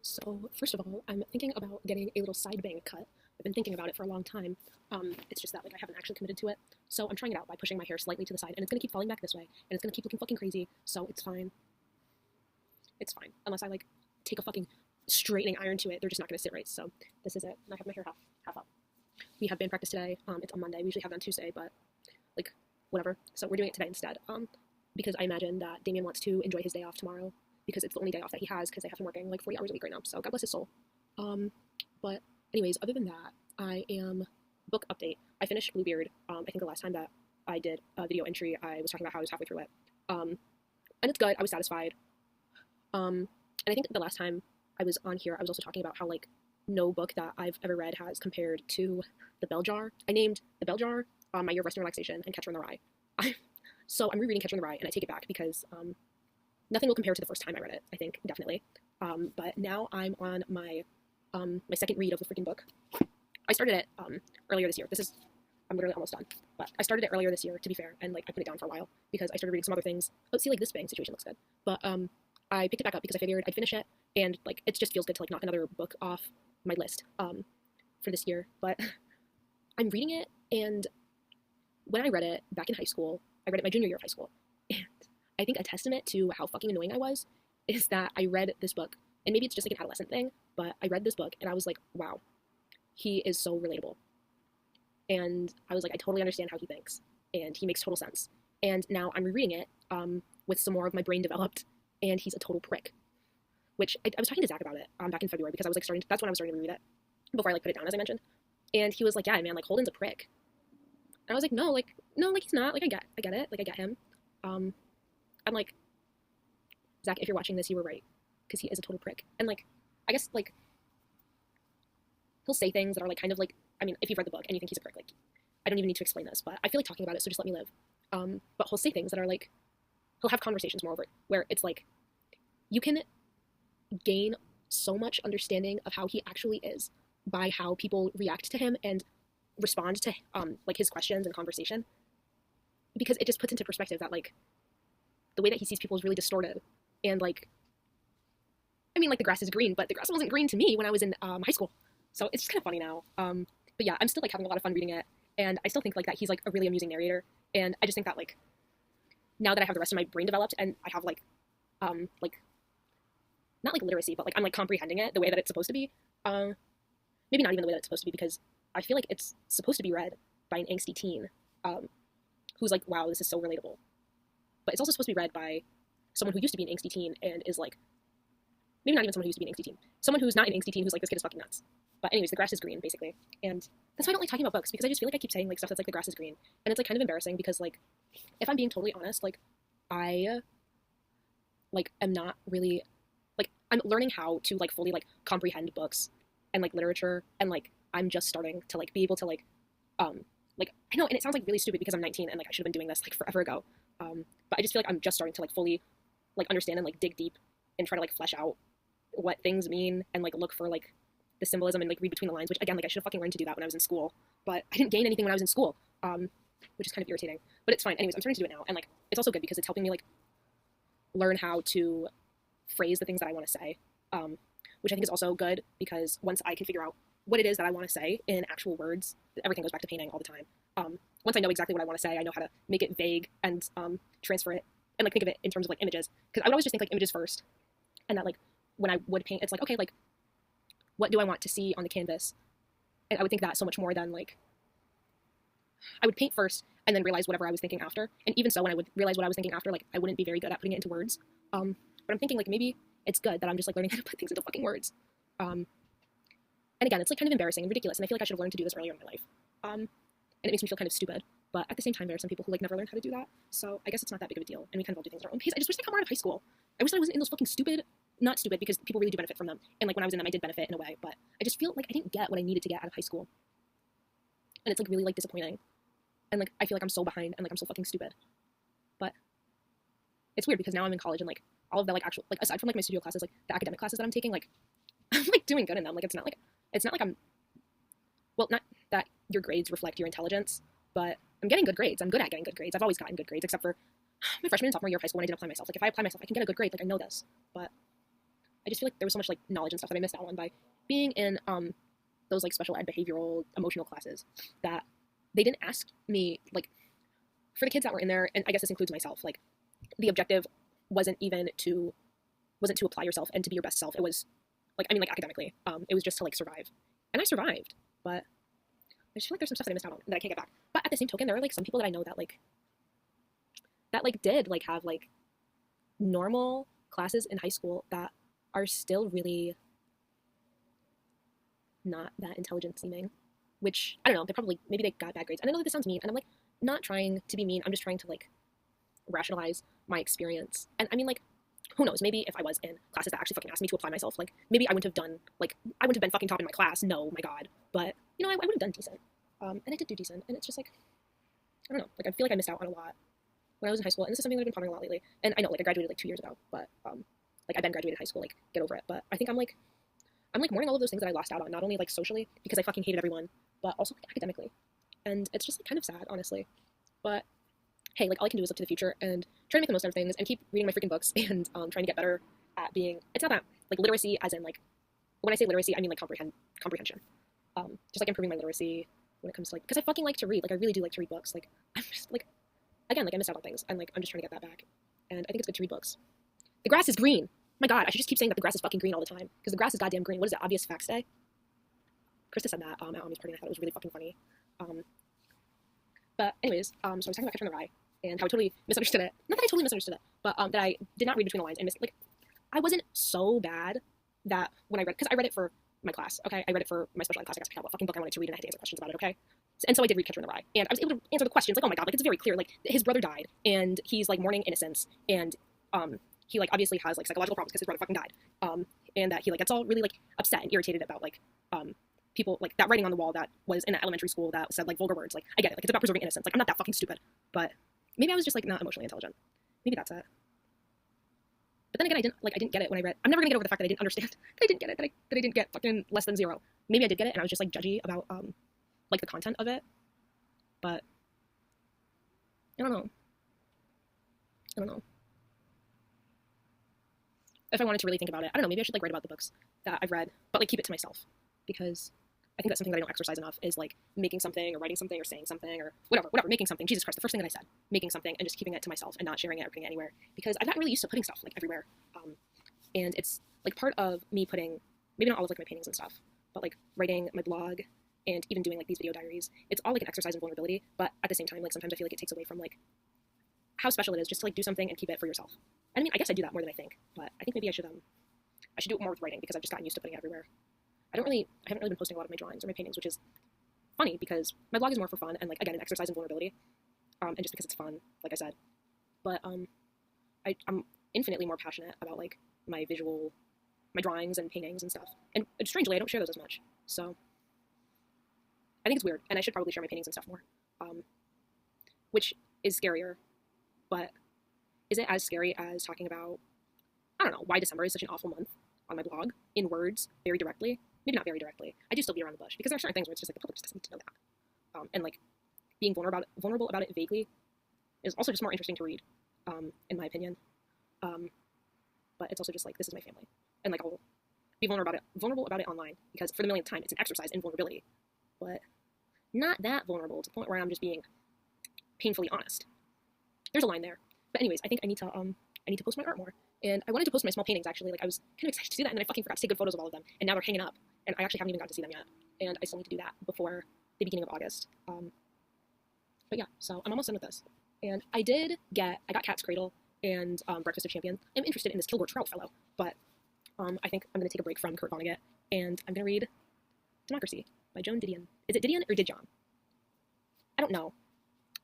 So, first of all, I'm thinking about getting a little side bang cut. I've been thinking about it for a long time. It's just that I haven't actually committed to it. So I'm trying it out by pushing my hair slightly to the side, and it's gonna keep falling back this way, and it's gonna keep looking fucking crazy. So it's fine. It's fine, unless I take a fucking straightening iron to it. They're just not gonna sit right. So this is it, and I have my hair half up. We have band practice today. It's on Monday. We usually have it on Tuesday, but like whatever. So we're doing it today instead. Because I imagine that Damien wants to enjoy his day off tomorrow because it's the only day off that he has because I have him working like 40 hours a week right now. So God bless his soul. But anyways, other than that, I am book update. I finished Bluebeard. I think the last time that I did a video entry, I was talking about how I was halfway through it. And it's good. I was satisfied. And I think the last time I was on here, I was also talking about how no book that I've ever read has compared to The Bell Jar. I named The Bell Jar, My Year of Rest and Relaxation, and Catcher in the Rye. So I'm rereading Catcher in the Rye, and I take it back because nothing will compare to the first time I read it, I think, definitely. But now I'm on my second read of the freaking book. I started it earlier this year. I'm literally almost done. But I started it earlier this year, to be fair, and I put it down for a while because I started reading some other things. Oh, see, this bang situation looks good. But I picked it back up because I figured I'd finish it, and it just feels good to knock another book off my list for this year. But I'm reading it, and when I read it back in high school, I read it my junior year of high school, and I think a testament to how fucking annoying I was is that I read this book, and maybe it's just an adolescent thing, but I read this book, and I was like, wow, he is so relatable. And I was like, I totally understand how he thinks, and he makes total sense. And now I'm rereading it with some more of my brain developed, and he's a total prick. Which I was talking to Zach about it back in February because I was that's when I was starting to reread it before I put it down, as I mentioned. And he was like, yeah, man, Holden's a prick. And I was like, no, he's not. I get it. I get him. I'm like, Zach, if you're watching this, you were right, because he is a total prick. And I guess he'll say things that are kind of I mean, if you've read the book and you think he's a prick, I don't even need to explain this, but I feel like talking about it, so just let me live. But he'll say things that are he'll have conversations moreover where it's you can gain so much understanding of how he actually is by how people react to him and respond to his questions and conversation, because it just puts into perspective that the way that he sees people is really distorted. And I mean, the grass is green, but the grass wasn't green to me when I was in high school, so it's just kind of funny now. But yeah, I'm still having a lot of fun reading it, and I still think that he's a really amusing narrator. And I just think that now that I have the rest of my brain developed and I have not literacy, but I'm comprehending it the way that it's supposed to be. Maybe not even the way that it's supposed to be, because I feel like it's supposed to be read by an angsty teen who's wow, this is so relatable. But it's also supposed to be read by someone who used to be an angsty teen and is maybe not even someone who used to be an angsty teen. Someone who's not an angsty teen who's this kid is fucking nuts. But anyways, the grass is green, basically. And that's why I don't like talking about books, because I just feel I keep saying stuff that's the grass is green. And it's kind of embarrassing because if I'm being totally honest, I am not really I'm learning how to fully comprehend books and literature, and I'm just starting to be able to I know, and it sounds really stupid because I'm 19 and I should have been doing this forever ago. But I just feel I'm just starting to fully understand and dig deep and try to flesh out what things mean and look for the symbolism and read between the lines, which again I should have fucking learned to do that when I was in school, but I didn't gain anything when I was in school, which is kind of irritating, but it's fine. Anyways, I'm starting to do it now, and it's also good because it's helping me learn how to phrase the things that I want to say, which I think is also good because once I can figure out what it is that I want to say in actual words, everything goes back to painting all the time. Once I know exactly what I want to say, I know how to make it vague and transfer it and think of it in terms of images, because I would always just think images first, and that when I would paint, it's okay, what do I want to see on the canvas? And I would think that so much more than I would paint first and then realize whatever I was thinking after. And even so, when I would realize what I was thinking after, I wouldn't be very good at putting it into words. But I'm thinking maybe it's good that I'm just learning how to put things into fucking words. And again, it's kind of embarrassing and ridiculous, and I feel I should have learned to do this earlier in my life. And it makes me feel kind of stupid. But at the same time, there are some people who never learned how to do that. So I guess it's not that big of a deal, and we kind of all do things at our own pace. I just wish I'd come out of high school. I wish I wasn't in those fucking not stupid, because people really do benefit from them. And when I was in them, I did benefit in a way, but I just feel I didn't get what I needed to get out of high school. And it's really disappointing. And I feel I'm so behind and I'm so fucking stupid. But it's weird because now I'm in college, and all of the actual aside from my studio classes, the academic classes that I'm taking, I'm doing good in them. It's not like I'm, well, not that your grades reflect your intelligence, but I'm getting good grades. I'm good at getting good grades. I've always gotten good grades, except for my freshman and sophomore year of high school when I didn't apply myself. If I apply myself, I can get a good grade. I know this, but I just feel like there was so much like knowledge and stuff that I missed out on by being in those like special ed behavioral emotional classes that they didn't ask me like for the kids that were in there, and I guess this includes myself, like the objective wasn't to apply yourself and to be your best self. It was like, I mean, like academically, it was just to like survive, and I survived. But I just feel like there's some stuff that I missed out on that I can't get back. But at the same token, there are like some people that I know that like did like have like normal classes in high school that are still really not that intelligent seeming, which I don't know, they probably, maybe they got bad grades. And I know that this sounds mean, and I'm like not trying to be mean, I'm just trying to like rationalize my experience. And I mean, like, who knows, maybe if I was in classes that actually fucking asked me to apply myself, like maybe I wouldn't have done, like, I wouldn't have been fucking top in my class, no, my god, but you know, I would have done decent. And I did do decent, and it's just like, I don't know, like I feel like I missed out on a lot when I was in high school, and this is something that I've been pondering a lot lately. And I know, like, I graduated like 2 years ago, but like I've been graduated high school, like get over it. But I think I'm like mourning all of those things that I lost out on, not only like socially because I fucking hated everyone, but also like academically. And it's just like kind of sad, honestly. But hey, like all I can do is look to the future and try to make the most out of things and keep reading my freaking books and trying to get better at being. It's not that like literacy, as in like when I say literacy, I mean like comprehension. Just like improving my literacy when it comes to like, because I fucking like to read. Like I really do like to read books. Like I'm just like, again, like I missed out on things, and like I'm just trying to get that back. And I think it's good to read books. The grass is green. My God, I should just keep saying that the grass is fucking green all the time because the grass is goddamn green. What is it? Obvious Facts Day. Krista said that at Ami's party, and I thought it was really fucking funny. But anyways, so I was talking about Catcher in the Rye and how I totally misunderstood it. Not that I totally misunderstood it, but that I did not read between the lines and missed. Like, I wasn't so bad that when I read, because I read it for my class. Okay, I read it for my special ed class. I got to pick out what fucking book I wanted to read, and I had to answer questions about it. Okay, and so I did read Catcher in the Rye, and I was able to answer the questions. Like, oh my God, like it's very clear. Like his brother died, and he's like mourning innocence, and he like obviously has like psychological problems because his brother fucking died. And that he like gets all really like upset and irritated about like people like that writing on the wall that was in that elementary school that said like vulgar words. Like I get it, like it's about preserving innocence. Like I'm not that fucking stupid, but maybe I was just like not emotionally intelligent. Maybe that's it. But then again, I didn't get it when I read. I'm never gonna get over the fact that I didn't understand. That I didn't get it. That I didn't get fucking less than 0. Maybe I did get it, and I was just like judgy about like the content of it. But I don't know. If I wanted to really think about it, I don't know, maybe I should like write about the books that I've read, but like keep it to myself, because I think that's something that I don't exercise enough, is like making something or writing something or saying something or whatever, making something. Jesus Christ, the first thing that I said, making something and just keeping it to myself and not sharing it or putting it anywhere, because I've gotten really used to putting stuff like everywhere. And it's like part of me putting, maybe not all of like my paintings and stuff, but like writing my blog and even doing like these video diaries. It's all like an exercise in vulnerability, but at the same time, like sometimes I feel like it takes away from like how special it is just to like do something and keep it for yourself. And I mean, I guess I do that more than I think, but I think maybe I should do it more with writing, because I've just gotten used to putting it everywhere. I haven't really been posting a lot of my drawings or my paintings, which is funny because my blog is more for fun and like again an exercise in vulnerability, and just because it's fun, like I said. But I'm infinitely more passionate about like my drawings and paintings and stuff. And strangely, I don't share those as much. So I think it's weird, and I should probably share my paintings and stuff more, which is scarier. But is it as scary as talking about, I don't know, why December is such an awful month on my blog in words very directly? Maybe not very directly. I do still beat around the bush, because there are certain things where it's just like the public just doesn't need to know that. And like being vulnerable about it vaguely is also just more interesting to read, in my opinion. But it's also just like, this is my family, and like I'll be vulnerable about it online, because for the millionth time, it's an exercise in vulnerability, but not that vulnerable to the point where I'm just being painfully honest. There's a line there. But anyways, I think I need to post my art more. And I wanted to post my small paintings, actually. Like, I was kind of excited to do that, and then I fucking forgot to take good photos of all of them. And now they're hanging up, and I actually haven't even got to see them yet. And I still need to do that before the beginning of August. But yeah, so I'm almost done with this. And I got Cat's Cradle and Breakfast of Champions. I'm interested in this Kilgore Trout fellow, but I think I'm going to take a break from Kurt Vonnegut, and I'm going to read Democracy by Joan Didion. Is it Didion or Dijon? I don't know.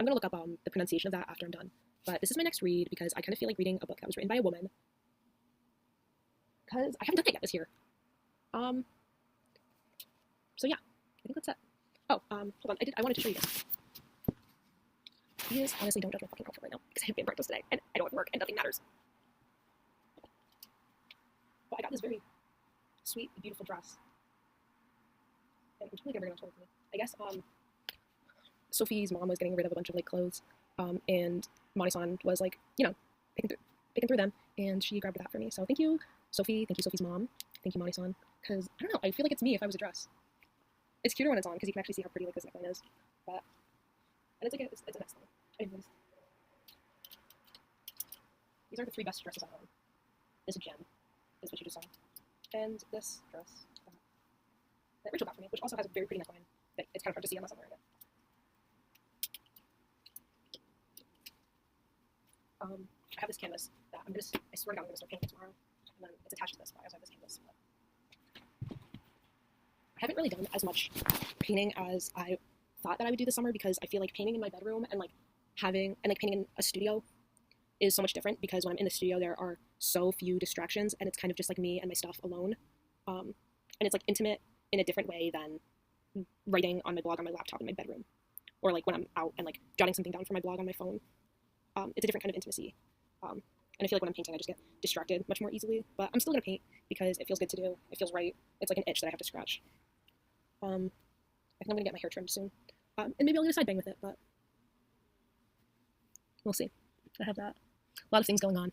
I'm going to look up the pronunciation of that after I'm done. But this is my next read, because I kind of feel like reading a book that was written by a woman, because I haven't done that yet this year. So yeah, I think that's it. Oh, hold on, I wanted to show you this. These honestly don't judge my fucking outfit right now, because I have band practice today, and I don't have work, and nothing matters. But I got this very sweet, beautiful dress. And I'm totally never gonna show it to me. I guess, Sophie's mom was getting rid of a bunch of like clothes, and Moni-san was like, you know, picking through them, and she grabbed that for me. So thank you, Sophie, thank you, Sophie's mom. Thank you, Moni-san. Because, I don't know, I feel like it's me if I was a dress. It's cuter when it's on, because you can actually see how pretty like this neckline is. But, and it's like it's a nice thing. Anyways. These are the 3 best dresses I own. This gem is what you just saw. And this dress that Rachel got for me, which also has a very pretty neckline that it's kind of hard to see unless I'm wearing it. I have this canvas that I swear to God I'm gonna start painting tomorrow. And then it's attached to this, but I also have this canvas. But I haven't really done as much painting as I thought that I would do this summer because I feel like painting in my bedroom and like painting in a studio is so much different because when I'm in the studio there are so few distractions and it's kind of just like me and my stuff alone. And it's like intimate in a different way than writing on my blog on my laptop in my bedroom, or like when I'm out and like jotting something down for my blog on my phone. It's a different kind of intimacy. And I feel like when I'm painting I just get distracted much more easily, but I'm still gonna paint because it feels good to do. It feels right. It's like an itch that I have to scratch. I think I'm gonna get my hair trimmed soon. And maybe I'll get a side bang with it, but we'll see. I have that. A lot of things going on.